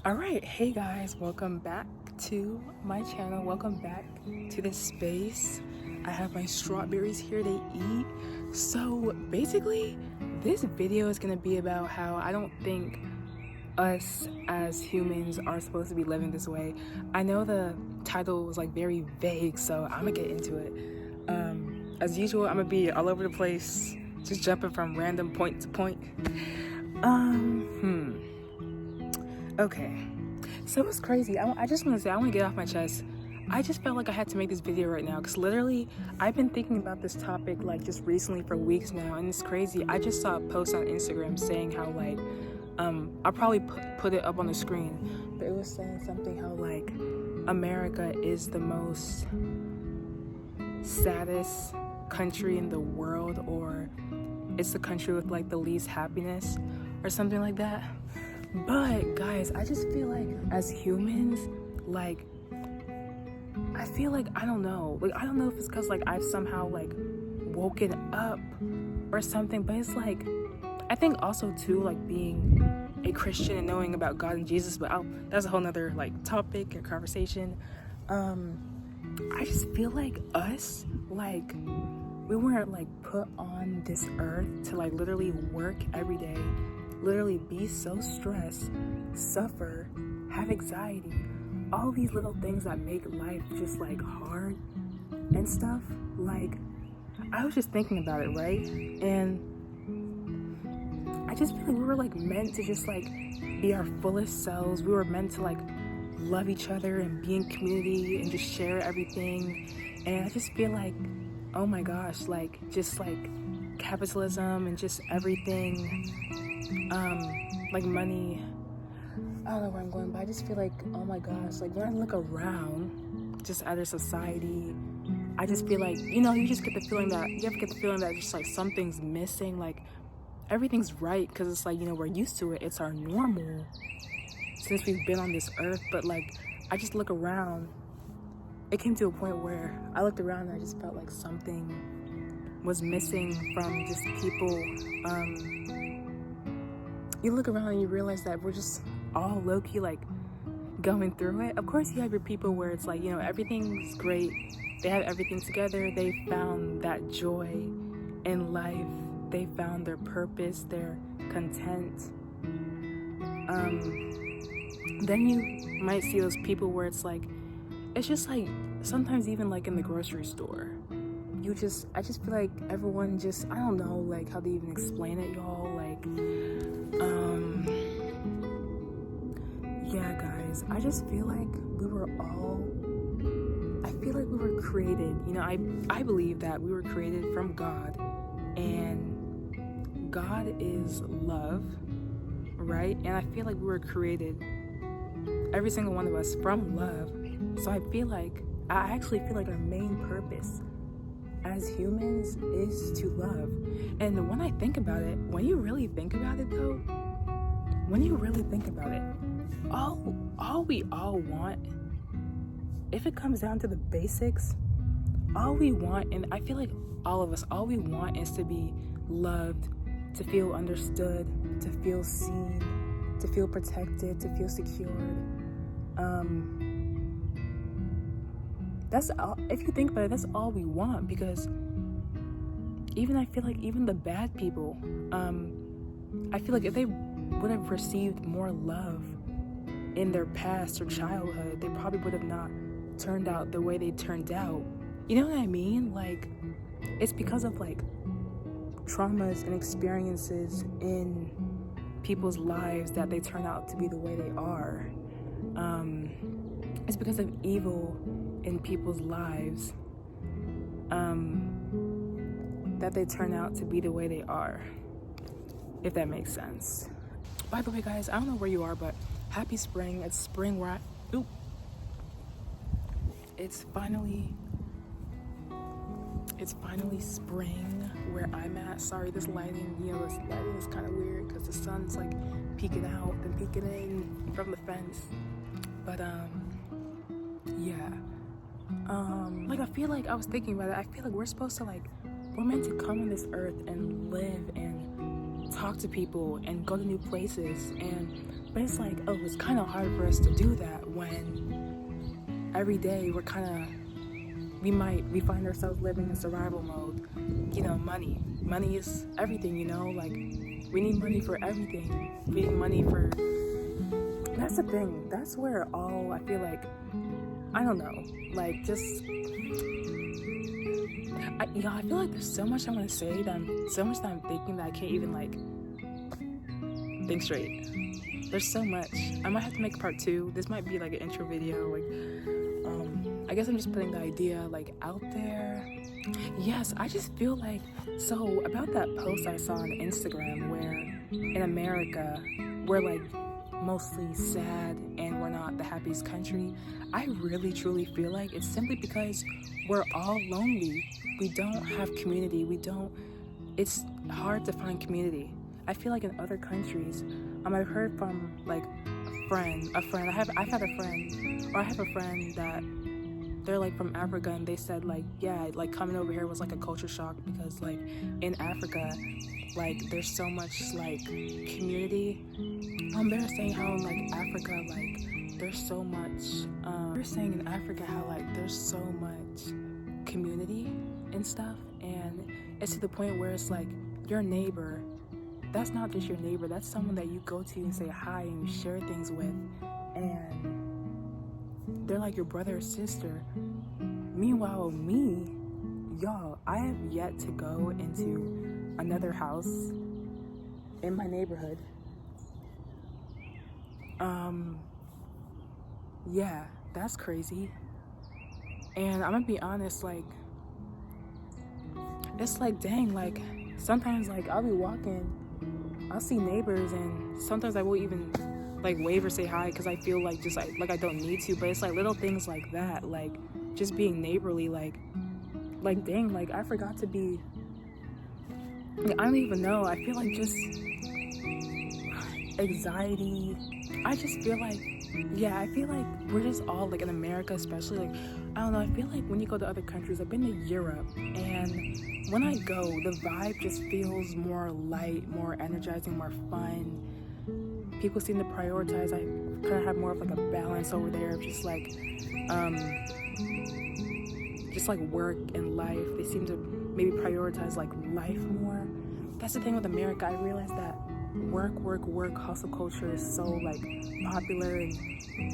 All right, hey guys, welcome back to my channel. Welcome back to this space. I have my strawberries here to eat. So basically, this video is gonna be about how I don't think us as humans are supposed to be living this way. I know the title was like very vague, so I'm gonna get into it. As usual, I'm gonna be all over the place, just jumping from random point to point. Okay, so it's crazy. I just want to say, I want to get off my chest. I just felt like I had to make this video right now because literally I've been thinking about this topic like just recently for weeks now, and it's crazy. I just saw a post on Instagram saying how like I'll probably put it up on the screen, but it was saying something how like America is the most saddest country in the world, or it's the country with like the least happiness or something like that. But guys, I just feel like as humans, like I feel like I don't know if it's because like I've somehow like woken up or something, but it's like I think also too like being a Christian and knowing about God and Jesus, but that's a whole nother like topic or conversation. I just feel like us, like we weren't like put on this earth to like literally work every day, literally be so stressed, suffer, have anxiety, all these little things that make life just like hard and stuff. Like I was just thinking about it, right? And I just feel like we were like meant to just like be our fullest selves. We were meant to like love each other and be in community and just share everything. And I just feel like, oh my gosh, like just like capitalism and just everything, like money, I don't know where I'm going, but I just feel like, oh my gosh, like when I look around just at our society, I just feel like, you just get the feeling that, you ever get the feeling that just like something's missing, like everything's right, because it's like, we're used to it, it's our normal since we've been on this earth. But like I just look around, it came to a point where I looked around and I just felt like something was missing from just people. You look around and you realize that we're just all low-key like going through it. Of course you have your people where it's like, everything's great, they have everything together, they found that joy in life, they found their purpose, they're content. Then you might see those people where it's like, it's just like sometimes even like in the grocery store, I just feel like everyone just, I don't know like how to even explain it, y'all. Like yeah guys, I just feel like I feel like we were created, I believe that we were created from God, and God is love, right? And I feel like we were created, every single one of us, from love. So I actually feel like our main purpose as humans is to love. And when I think about it, when you really think about it though, all we all want, if it comes down to the basics, all we want, and I feel like all of us, all we want is to be loved, to feel understood, to feel seen, to feel protected, to feel secured. That's all. If you think about it, that's all we want, because I feel like even the bad people, I feel like if they would have received more love in their past or childhood, they probably would have not turned out the way they turned out. You know what I mean? Like, it's because of like traumas and experiences in people's lives that they turn out to be the way they are. It's because of evil in people's lives that they turn out to be the way they are, if that makes sense. By the way guys, I don't know where you are, but happy spring. It's spring where it's finally spring where I'm at. Sorry, this lighting, this lighting is kind of weird because the sun's like peeking out and peeking in from the fence. But yeah, like I feel like, I was thinking about it, I feel like we're meant to come on this earth and live and talk to people and go to new places and But it's like, oh, it's kind of hard for us to do that when every day we find ourselves living in survival mode. You know, money is everything, you know, like we need money for everything. We need money for, that's the thing, that's where all, I feel like, I don't know, like just, I feel like there's so much I want to say that I'm thinking that I can't even like think straight. There's so much. I might have to make part 2. This might be like an intro video, like I guess I'm just putting the idea like out there. Yes, I just feel like, so about that post I saw on Instagram where in America we're like mostly sad and we're not the happiest country. I really truly feel like it's simply because we're all lonely. We don't have community. It's hard to find community. I feel like in other countries, I've heard from like a friend. I have a friend that they're like from Africa, and they said like, yeah, like coming over here was like a culture shock because like in Africa, like there's so much like community. They're saying how in like Africa, like there's so much. They're saying in Africa how like there's so much community and stuff, and it's to the point where it's like your neighbor. That's not just your neighbor. That's someone that you go to and say hi and you share things with, and they're like your brother or sister. Meanwhile, me, y'all, I have yet to go into another house in my neighborhood. Yeah, that's crazy. And I'm gonna be honest, like, it's like, dang, like, sometimes, like, I'll be walking, I'll see neighbors, and sometimes I won't even like wave or say hi because I feel like just like I don't need to. But it's like little things like that, like just being neighborly, like dang, like I forgot to be, like, I don't even know. I feel like just anxiety. I just feel like, yeah, I feel like we're just all like in America, especially, like, I don't know, I feel like when you go to other countries, I've been to Europe, and when I go, the vibe just feels more light, more energizing, more fun. People seem to prioritize, I kind of have more of like a balance over there of just like work and life. They seem to maybe prioritize like life more. That's the thing with America. I realized that work, hustle culture is so like popular, and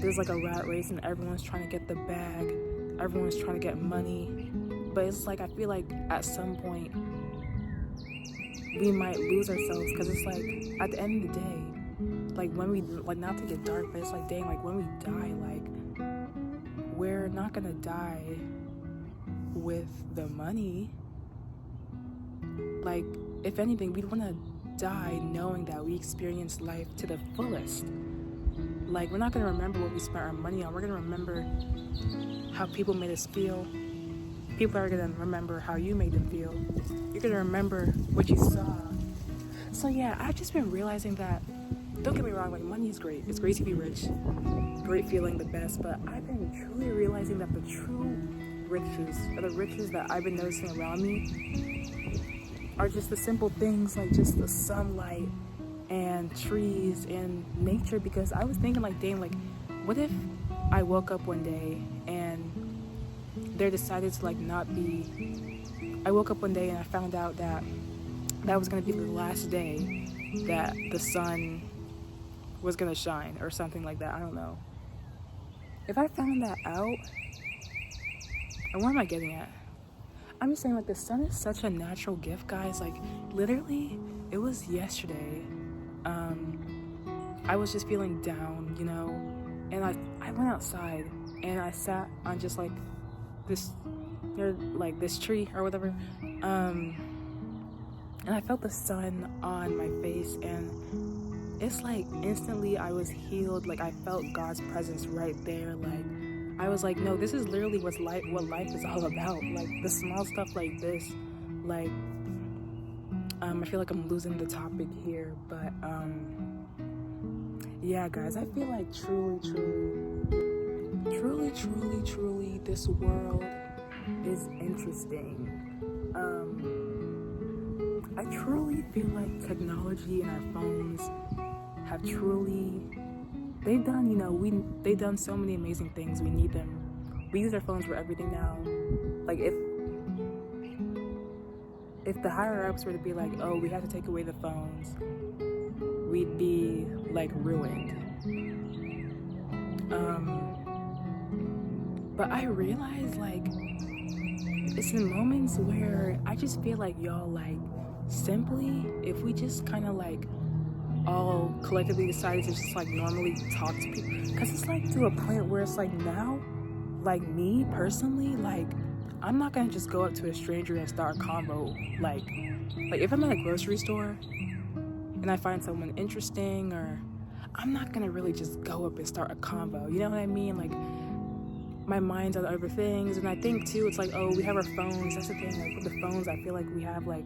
there's like a rat race and everyone's trying to get the bag. Everyone's trying to get money. But it's like, I feel like at some point we might lose ourselves, because it's like at the end of the day, like when we, like, not to get dark, but it's like, dang, like when we die, like we're not gonna die with the money. Like, if anything, we'd want to die knowing that we experienced life to the fullest. Like, we're not gonna remember what we spent our money on. We're gonna remember how people made us feel. People are gonna remember how you made them feel. You're gonna remember what you saw. So yeah, I've just been realizing that, don't get me wrong, like money is great. It's great to be rich. Great feeling, the best. But I've been truly realizing that the true riches, or the riches that I've been noticing around me, are just the simple things, like just the sunlight and trees and nature. Because I was thinking, like, dang, like, what if I woke up one day and there decided to like not be, I woke up one day and I found out that that was gonna be the last day that the sun was gonna shine or something like that. I don't know. If I found that out, and where am I getting at? I'm just saying, like, the sun is such a natural gift, guys. Like, literally, it was yesterday. I was just feeling down, you know, and I went outside and I sat on just like this, like this tree or whatever, and I felt the sun on my face, and it's like instantly I was healed. Like, I felt God's presence right there. Like, I was like, no, this is literally what life is all about. Like, the small stuff like this. Like, I feel like I'm losing the topic here, but yeah, guys, I feel like truly this world is interesting. I truly feel like technology and our phones have truly they've done, you know, they've done so many amazing things. We need them. We use our phones for everything now. Like, if the higher ups were to be like, oh, we have to take away the phones, we'd be like ruined. But I realize, like, it's in moments where I just feel like, y'all, like, simply, if we just kind of like all collectively decided to just like normally talk to people, because it's like to a point where it's like now, like me personally, like I'm not gonna just go up to a stranger and start a convo. Like if I'm at a grocery store and I find someone interesting, or I'm not gonna really just go up and start a convo, you know what I mean? Like, my mind's on other things. And I think too, it's like, oh, we have our phones. That's the thing, like with the phones, I feel like we have like,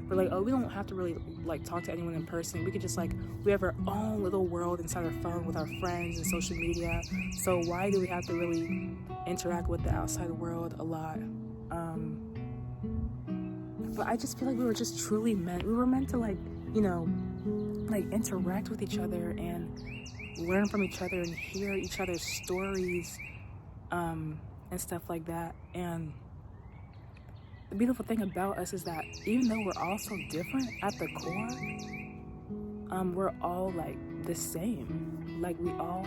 we're like, oh, we don't have to really like talk to anyone in person. We could just like, we have our own little world inside our phone with our friends and social media. So why do we have to really interact with the outside world a lot? But I just feel like we were just truly we were meant to like, you know, like interact with each other and learn from each other and hear each other's stories, and stuff like that. And the beautiful thing about us is that even though we're all so different at the core, we're all like the same. Like we're all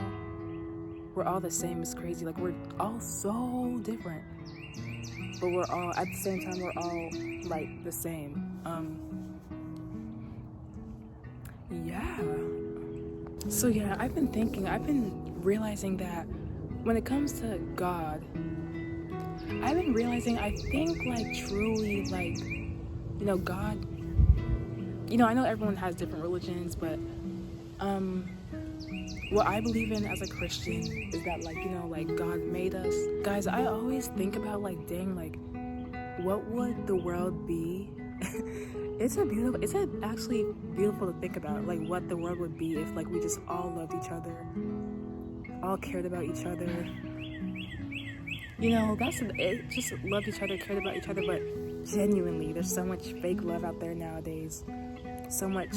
the same. It's crazy. Like we're all so different, but we're all at the same time, we're all like the same. Yeah. So yeah, I've been realizing that when it comes to God, I've been realizing, I think, like, truly, like, you know, God, you know, I know everyone has different religions, but what I believe in as a Christian is that, like, you know, like, God made us. Guys, I always think about, like, dang, like, what would the world be? It's actually beautiful to think about, like, what the world would be if, like, we just all loved each other, all cared about each other. You know, it just loved each other, cared about each other, but genuinely, there's so much fake love out there nowadays. So much,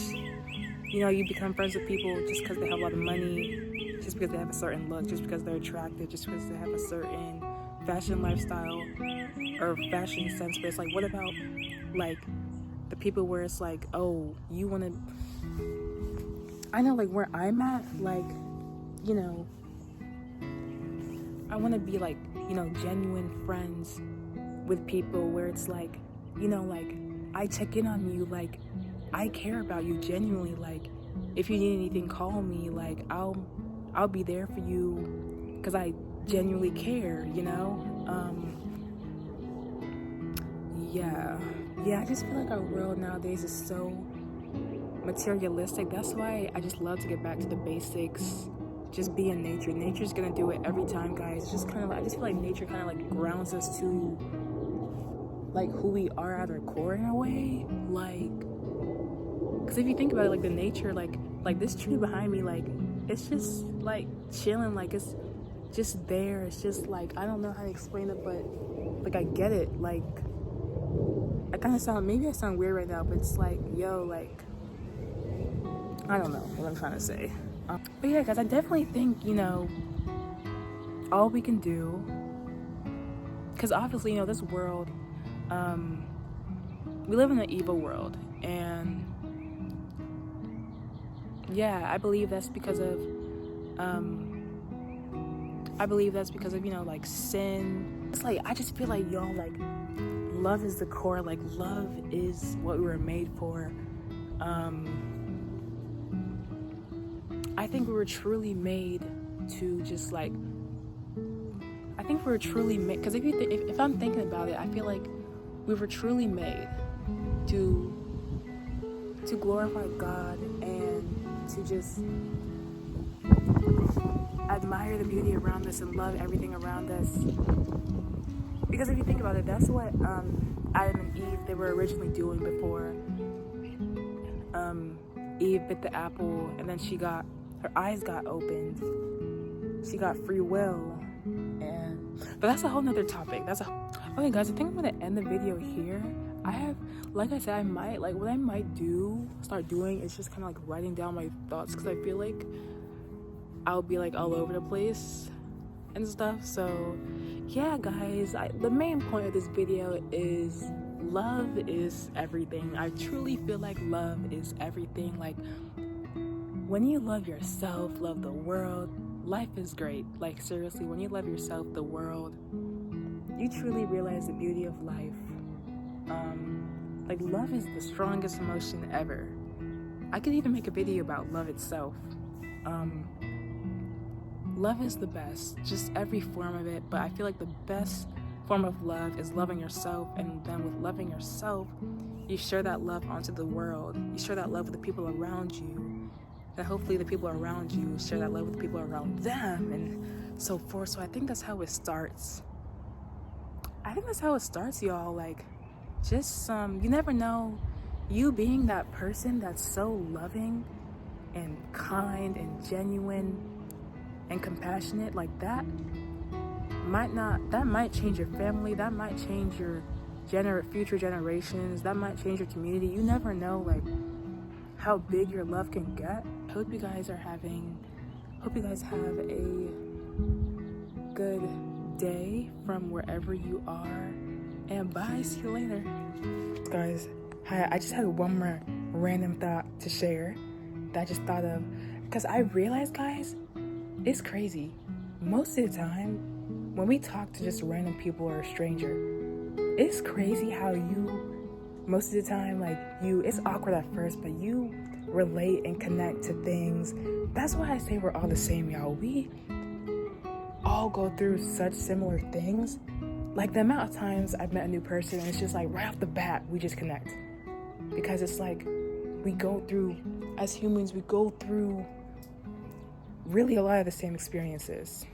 you know, you become friends with people just because they have a lot of money, just because they have a certain look, just because they're attractive, just because they have a certain fashion lifestyle or fashion sense. But it's like, what about, like, the people where it's like, oh, you want to, I know, like, where I'm at, like, you know, I want to be, like, you know, genuine friends with people where it's like, you know, like, I check in on you, like, I care about you genuinely, like, if you need anything, call me, like, I'll be there for you, because I genuinely care, you know? Yeah, I just feel like our world nowadays is so materialistic. That's why I just love to get back to the basics. Just be in nature. Nature's gonna do it every time, guys. Just kind of like, I just feel like nature kind of like grounds us to like who we are at our core in a way. Like, because if you think about it, like the nature, like this tree behind me, like it's just like chilling, like it's just there. It's just like, I don't know how to explain it, but like I get it. Like, I kind of maybe I sound weird right now, but it's like, yo, like, I don't know what I'm trying to say. But yeah, guys, I definitely think, you know, all we can do, because obviously, you know, this world, we live in an evil world, and yeah, I believe that's because of, you know, like sin. It's like, I just feel like, yo, like, love is the core, like, love is what we were made for. I think we were truly made to just like, I think we were truly made, because if I'm thinking about it, I feel like we were truly made to glorify God and to just admire the beauty around us and love everything around us. Because if you think about it, that's what Adam and Eve, they were originally doing before Eve bit the apple, and then her eyes got opened. She got free will, but that's a whole nother topic. Okay, guys, I think I'm gonna end the video here. Like I said, what I might start doing is just kind of like writing down my thoughts, because I feel like I'll be like all over the place and stuff. So yeah, guys, the main point of this video is love is everything. I truly feel like love is everything. Like, when you love yourself, love the world, life is great. Like, seriously, when you love yourself, the world, you truly realize the beauty of life. Like, love is the strongest emotion ever. I could even make a video about love itself. Love is the best, just every form of it, but I feel like the best form of love is loving yourself, and then with loving yourself, you share that love onto the world. You share that love with the people around you, and hopefully the people around you share that love with the people around them, and so forth. So I think that's how it starts. Y'all. Like, just you never know, you being that person that's so loving and kind and genuine and compassionate, like that might change your family, that might change your future generations, that might change your community. You never know, like, how big your love can get. Hope you guys have a good day from wherever you are, and bye. See you later, guys. Hi, I just had one more random thought to share that I just thought of, because I realized, guys, it's crazy. Most of the time, when we talk to just random people or a stranger, it's crazy how most of the time, like, it's awkward at first, but you relate and connect to things. That's why I say we're all the same, y'all. We all go through such similar things. Like, the amount of times I've met a new person and it's just like right off the bat, we just connect. Because it's like, as humans, we go through really a lot of the same experiences.